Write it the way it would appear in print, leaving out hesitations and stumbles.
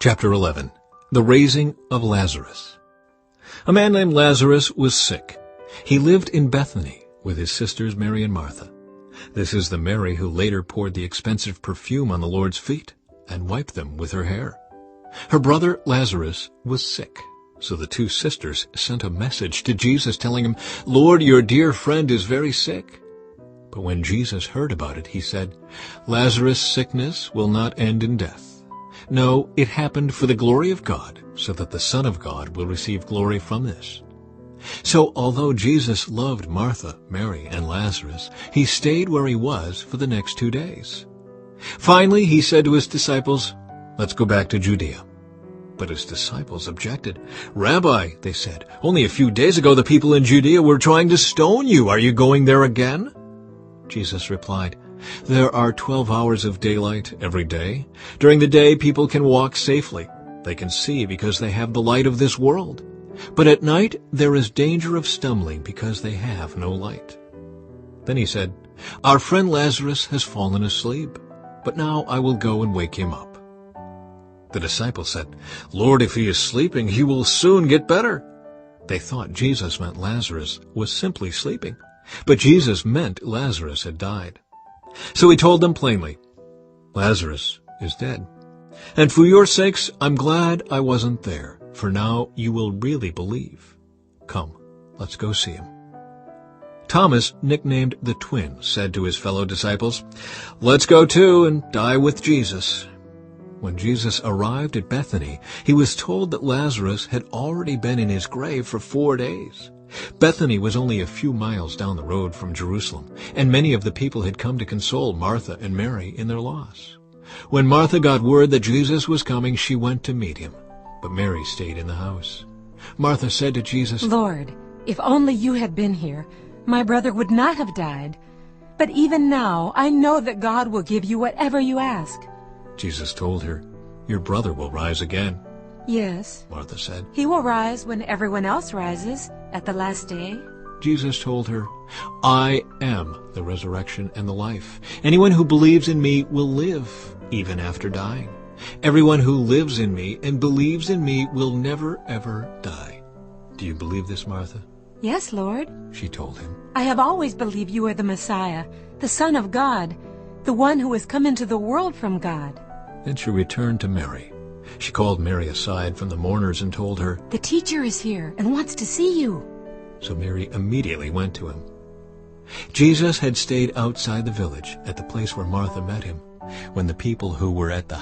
Chapter 11. The Raising of Lazarus. A man named Lazarus was sick. He lived in Bethany with his sisters Mary and Martha. This is the Mary who later poured the expensive perfume on the Lord's feet and wiped them with her hair. Her brother Lazarus was sick, so the two sisters sent a message to Jesus telling him, "Lord, your dear friend is very sick." But when Jesus heard about it, he said, "Lazarus' sickness will not end in death. No, it happened for the glory of God, so that the Son of God will receive glory from this." So although Jesus loved Martha, Mary, and Lazarus, he stayed where he was for the next 2 days. Finally, he said to his disciples, "Let's go back to Judea." But his disciples objected. "Rabbi," they said, "only a few days ago the people in Judea were trying to stone you. Are you going there again?" Jesus replied, "There are 12 hours of daylight every day. During the day people can walk safely. They can see because they have the light of this world. But at night there is danger of stumbling because they have no light." Then he said, "Our friend Lazarus has fallen asleep, but now I will go and wake him up." The disciples said, "Lord, if he is sleeping, he will soon get better." They thought Jesus meant Lazarus was simply sleeping, but Jesus meant Lazarus had died. So he told them plainly, "Lazarus is dead. And for your sakes I'm glad I wasn't there, for now you will really believe. Come, let's go see him." Thomas, nicknamed the Twin, said to his fellow disciples, "Let's go too and die with Jesus." When Jesus arrived at Bethany, he was told that Lazarus had already been in his grave for 4 days. Bethany was only a few miles down the road from Jerusalem, and many of the people had come to console Martha and Mary in their loss. When Martha got word that Jesus was coming, she went to meet him, but Mary stayed in the house. Martha said to Jesus, "Lord, if only you had been here, my brother would not have died. But even now I know that God will give you whatever you ask." Jesus told her, "Your brother will rise again." "Yes," Martha said. "he will rise when everyone else rises at the last day." Jesus told her, "I am the resurrection and the life. Anyone who believes in me will live, even after dying. Everyone who lives in me and believes in me will never, ever die." "Do you believe this, Martha?" "Yes, Lord. She told him. I have always believed you are the Messiah, the Son of God, the one who has come into the world from God." Then she returned to Mary. She called Mary aside from the mourners and told her, "The teacher is here and wants to see you." So Mary immediately went to him. Jesus had stayed outside the village at the place where Martha met him. When the people who were at the